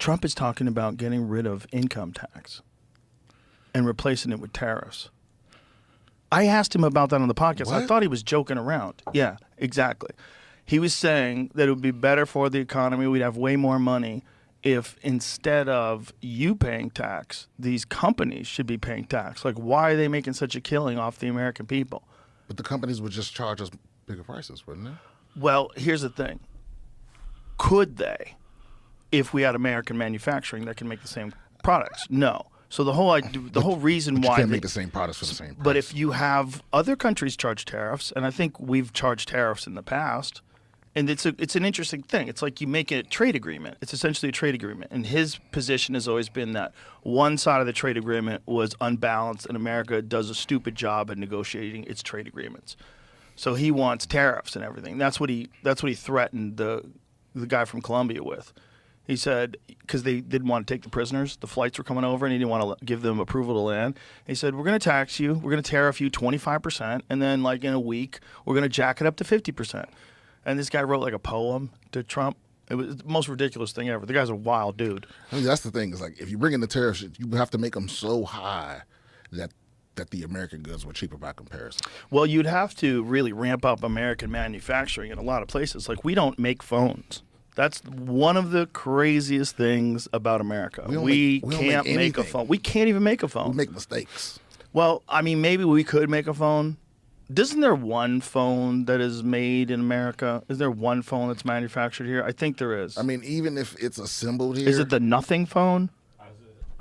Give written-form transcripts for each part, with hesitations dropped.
Trump is talking about getting rid of income tax and replacing it with tariffs. I asked him about that on the podcast. What? I thought he was joking around. Yeah, exactly. He was saying that it would be better for the economy. We'd have way more money if instead of you paying tax, these companies should be paying tax. Like, why are they making such a killing off the American people? But the companies would just charge us bigger prices, wouldn't they? Well, here's the thing. Could they, if we had American manufacturing that can make the same products? No. So the whole reason But why you can't make the same products for the same price. But if you have other countries charge tariffs, and I think we've charged tariffs in the past, and it's an interesting thing. It's like you make a trade agreement. It's essentially a trade agreement. And his position has always been that one side of the trade agreement was unbalanced, and America does a stupid job at negotiating its trade agreements. So he wants tariffs and everything. That's what he threatened the guy from Colombia with. He said, because they didn't want to take the prisoners, the flights were coming over, and he didn't want to give them approval to land. He said, we're going to tax you, we're going to tariff you 25%, and then like in a week, we're going to jack it up to 50%. And this guy wrote like a poem to Trump. It was the most ridiculous thing ever. The guy's a wild dude. I mean, that's the thing. Is like if you bring in the tariffs, you have to make them so high that the American goods were cheaper by comparison. Well, you'd have to really ramp up American manufacturing in a lot of places. Like, we don't make phones. That's one of the craziest things about America. We can't make a phone. We can't even make a phone. We make mistakes. Well, I mean, maybe we could make a phone. Isn't there one phone that is made in America? Is there one phone that's manufactured here? I think there is. I mean, even if it's assembled here. Is it the nothing phone?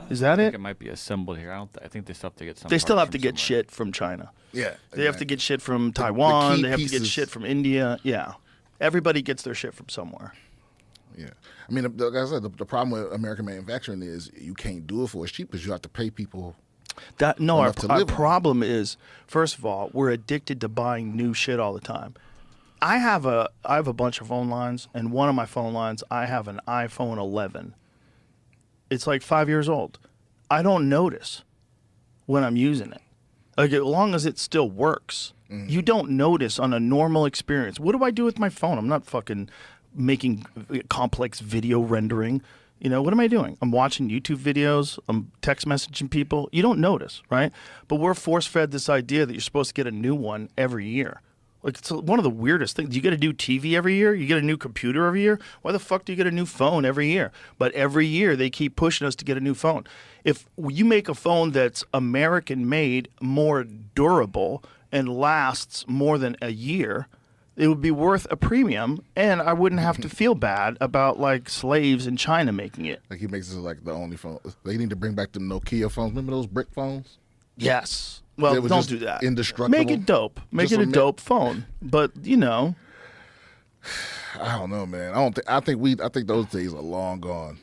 Is that I it? think it might be assembled here. I think they still have to get some. They still parts have to from get somewhere. shit from China. Yeah. They have to get shit from Taiwan. key They have to get pieces. shit from India. Yeah. Everybody gets their shit from somewhere. Yeah. I mean, like I said, the problem with American manufacturing is you can't do it for as cheap as you have to pay people. Our enough to live on. problem is, first of all, we're addicted to buying new shit all the time. I have a bunch of phone lines, and one of my phone lines, I have an iPhone 11. It's like 5 years old. I don't notice when I'm using it. Like, as long as it still works, you don't notice on a normal experience. What do I do with my phone? I'm not fucking making complex video rendering. You know, what am I doing? I'm watching YouTube videos. I'm text messaging people. You don't notice, right? But we're force-fed this idea that you're supposed to get a new one every year. Like, it's one of the weirdest things. You get a new TV every year? You get a new computer every year? Why the fuck do you get a new phone every year? But every year they keep pushing us to get a new phone. If you make a phone that's American-made, more durable, and lasts more than a year, it would be worth a premium, and I wouldn't have to feel bad about like slaves in China making it. Like he makes it like the only phone. They need to bring back the Nokia phones. Remember those brick phones? Yes. They Well, were don't just do that. indestructible? Make it dope. Make Just it a dope phone. But you know, I don't know, man. I think those days are long gone.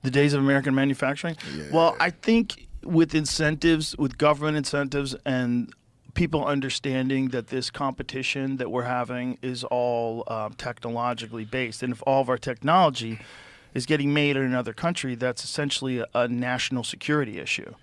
the days of American manufacturing. Yeah. Well, I think with incentives, with government incentives, and people understanding that this competition that we're having is all technologically based, and if all of our technology is getting made in another country, that's essentially a national security issue.